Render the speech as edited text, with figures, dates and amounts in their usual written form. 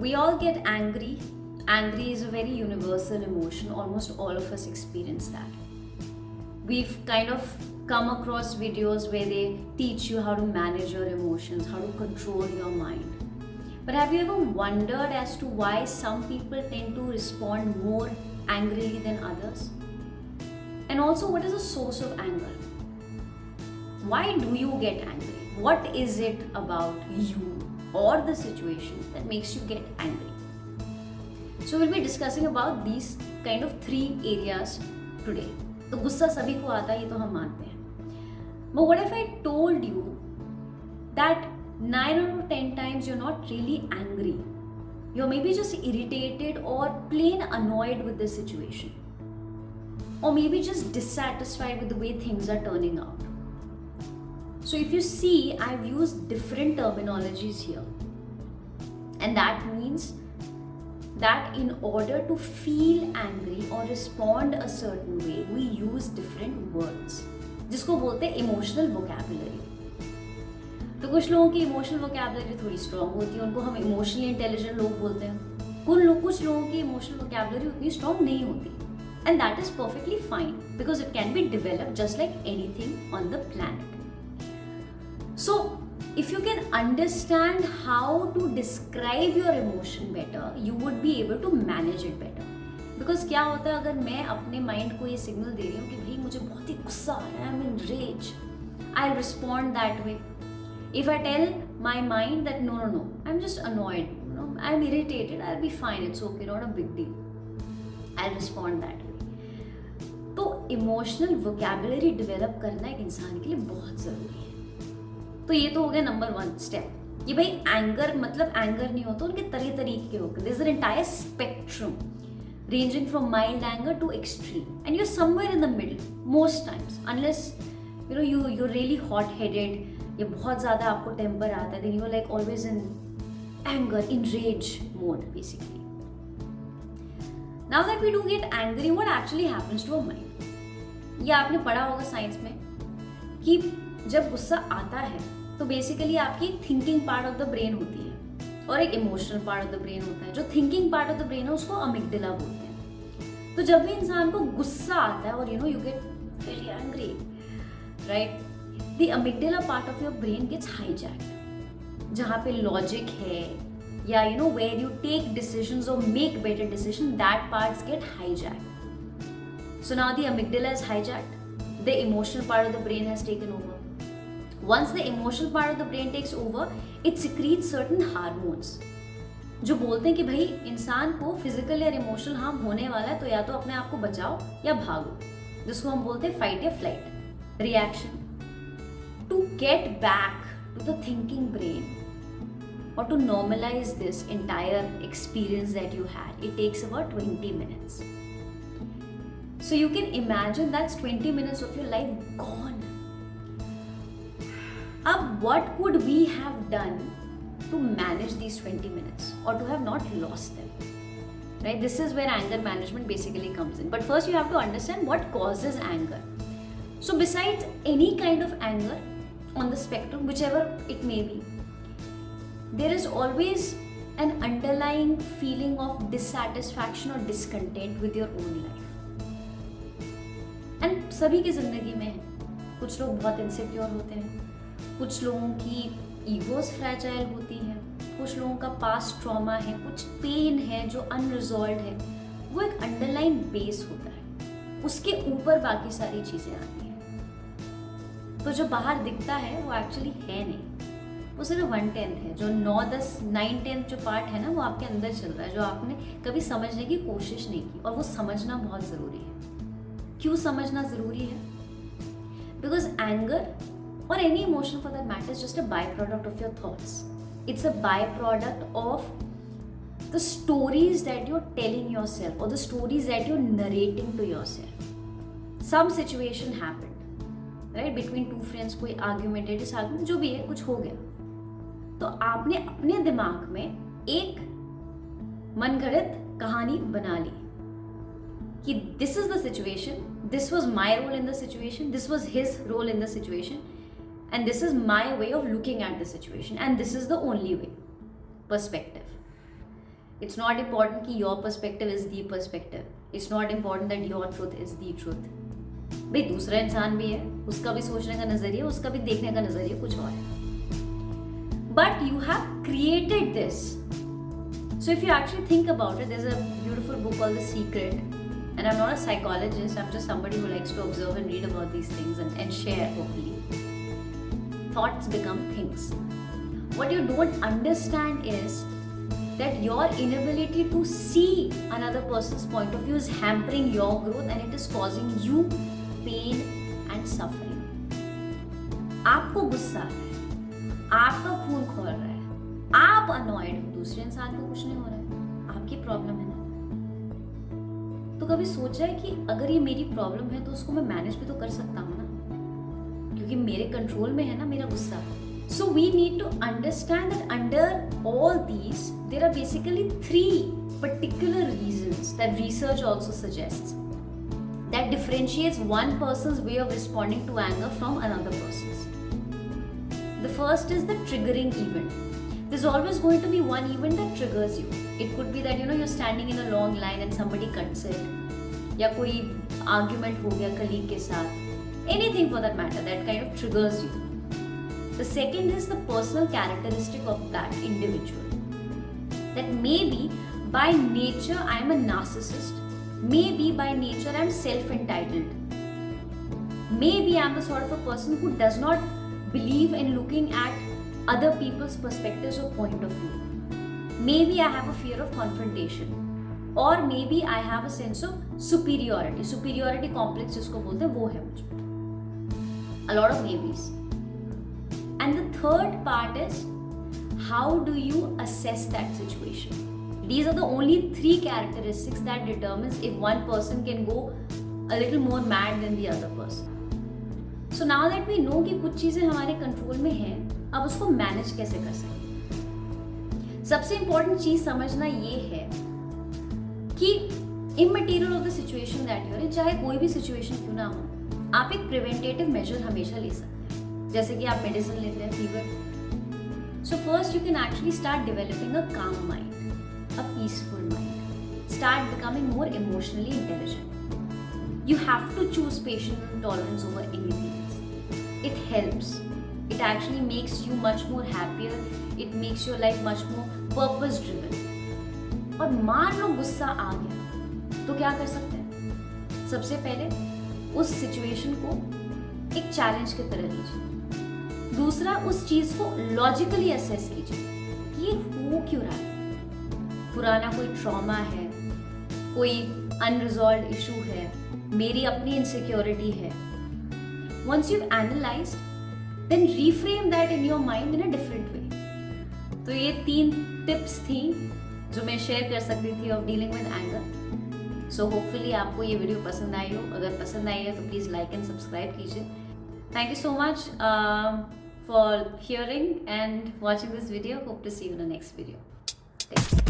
We all get angry. Angry is a very universal emotion. Almost all of us experience that. We've kind of come across videos where they teach you how to manage your emotions, how to control your mind. But have you ever wondered as to why some people tend to respond more angrily than others? And also, what is the source of anger? Why do you get angry? What is it about you or the situation that makes you get angry? So we'll be discussing about these kind of 3 areas today. तो गुस्सा सभी को आता है, ये तो हम मानते हैं. But what if I told you that 9 out of 10 times you're not really angry? You're maybe just irritated or plain annoyed with the situation. Or maybe just dissatisfied with the way things are turning out. So if you see, I've used different terminologies here. And that means that in order to feel angry or respond a certain way, we use different words. जिसको बोलते हैं emotional vocabulary. तो कुछ लोगों की emotional vocabulary थोड़ी strong होती है, उनको हम emotionally intelligent लोग बोलते हैं. कुछ लोगों की emotional vocabulary उतनी strong नहीं होती. And that is perfectly fine because it can be developed just like anything on the planet. So, if you can understand how to describe your emotion better, you would be able to manage it better. Because क्या होता है अगर मैं अपने mind को ये signal दे रही हूँ कि भाई मुझे बहुत ही गुस्सा आ रहा है, I'm in rage, I'll respond that way. If I tell my mind that no, I'm just annoyed, I'm irritated, I'll be fine, it's okay, not a big deal. I'll respond that way. तो emotional vocabulary develop करना एक इंसान के लिए बहुत ज़रूरी है. तो ये तो हो गया नंबर 1 स्टेप कि भाई एंगर मतलब एंगर नहीं होता, उनके तरीके के होते हैं. There is an entire spectrum ranging from mild anger to extreme and you are somewhere in the middle most times, unless you're really hot headed या बहुत ज़्यादा आपको टेम्पर आता है, then you're like always in anger, in rage mode basically. Now that we do get angry, what actually happens to our mind? ये आपने पढ़ा होगा साइंस में कि जब गुस्सा आता है तो बेसिकली आपकी thinking part of the brain होती है और एक emotional part of the brain होता है. जो thinking part of the brain है उसको अमिगडाला बोलते हैं. तो जब भी इंसान को गुस्सा आता है और you get very angry, right, the amygdala part of your brain gets hijacked, जहाँ पे लॉजिक है या where you take decisions or make better decisions, that parts get hijacked. So now the amygdala is hijacked, the emotional part of the brain has taken over. Once the emotional part of the brain takes over, it secretes certain hormones जो बोलते हैं कि भाई इंसान को physical या emotional harm होने वाला है तो या तो अपने आप को बचाओ या भागो, जिसको हम बोलते हैं फाइट या flight reaction. To get back to the thinking brain or to normalize this entire experience that you had, it takes about 20 minutes. So you can imagine that's 20 minutes of your life gone. What could we have done to manage these 20 minutes or to have not lost them? Right? This is where anger management basically comes in. But first you have to understand what causes anger. So besides any kind of anger on the spectrum, whichever it may be, there is always an underlying feeling of dissatisfaction or discontent with your own life. And सभी की जिंदगी में कुछ लोग बहुत insecure होते हैं, कुछ लोगों की ईगोस फ्रैजाइल होती हैं, कुछ लोगों का पास्ट ट्रॉमा है, कुछ पेन है जो अनरिजॉल्व्ड है. वो एक अंडरलाइन बेस होता है, उसके ऊपर बाकी सारी चीज़ें आती हैं. तो जो बाहर दिखता है वो एक्चुअली है नहीं, वो सिर्फ 1/10 है. जो 9/10 जो पार्ट है ना वो आपके अंदर चल रहा है, जो आपने कभी समझने की कोशिश नहीं की. और वो समझना बहुत ज़रूरी है. क्यों समझना ज़रूरी है? Because anger or any emotion for that matter is just a byproduct of your thoughts. It's a byproduct of the stories that you're telling yourself or the stories that you're narrating to yourself. Some situation happened, right, between two friends, कोई argument है, disargument, जो भी है, कुछ हो गया, तो आपने अपने दिमाग में एक मनगढ़ंत कहानी बना ली कि this is the situation, this was my role in the situation, this was his role in the situation, and this is my way of looking at the situation, and this is the only way. Perspective. It's not important कि your perspective is the perspective. It's not important that your truth is the truth. भाई दूसरा इंसान भी है, उसका भी सोचने का नजरिया, उसका भी देखने का नजरिया कुछ और है. But you have created this. So if you actually think about it, there's a beautiful book called The Secret. And I'm not a psychologist, I'm just somebody who likes to observe and read about these things and share, hopefully. Thoughts become things. What you don't understand is that your inability to see another person's point of view is hampering your growth and it is causing you pain and suffering. आपको गुस्सा आ रहा है, आपका खून खोल रहा है, आप अनॉयड हो, दूसरे इंसान को कुछ नहीं हो रहा है, आपकी प्रॉब्लम है ना. तो कभी सोचा है कि अगर ये मेरी प्रॉब्लम है तो उसको मैं मैनेज भी तो कर सकता हूँ ना, क्योंकि मेरे कंट्रोल में है ना मेरा गुस्सा. So we need to understand that under all these, there are basically 3 particular reasons that research also suggests that differentiates one person's way of responding to anger from another person's. The first is the triggering event. There's always going to be one event that triggers you. It could be that you're standing in a long line and somebody cuts it, या कोई argument हो गया colleague के साथ, anything for that matter that kind of triggers you. The second is the personal characteristic of that individual. That maybe by nature I am a narcissist, maybe by nature I am self-entitled, maybe I am the sort of a person who does not believe in looking at other people's perspectives or point of view. Maybe I have a fear of confrontation, or maybe I have a sense of superiority. Superiority complex जिसको बोलते हैं वो है मुझे. A lot of maybes. And the third part is how do you assess that situation? These are the only 3 characteristics that determines if one person can go a little more mad than the other person. So now that we know कि कुछ चीजें हमारे control में हैं, अब उसको manage कैसे कर सकते. सबसे इंपॉर्टेंट चीज समझना ये है कि immaterial of the situation that you are in, चाहे कोई भी सिचुएशन क्यों ना हो, आप एक प्रिवेंटेटिव मेजर हमेशा ले सकते हैं. जैसे कि आप मेडिसिन लेते हैं fever. So first you can actually start developing a calm mind, a peaceful mind. Start becoming more emotionally intelligent. You have to choose patience and tolerance over anything else. It helps. It actually makes you much more happier. It makes your life much more purpose driven. और मान लो गुस्सा आ गया तो क्या कर सकते हैं. सबसे पहले उस सिचुएशन को एक चैलेंज की तरह लीजिए. दूसरा, उस चीज को लॉजिकली असेस कीजिए कि ये हो क्यों रहा है. पुराना कोई ट्रॉमा है, कोई अनरिजॉल्व्ड इशू है, मेरी अपनी इनसिक्योरिटी है. Once you've analyzed, then reframe that in your mind in a different way. तो ये 3 टिप्स थी जो मैं शेयर कर सकती थी of dealing with anger. So hopefully आपको ये वीडियो पसंद आई हो. अगर पसंद आई है तो प्लीज़ लाइक एंड सब्सक्राइब कीजिए. Thank you so much for hearing and watching this video. Hope to see you in the next video. Take care.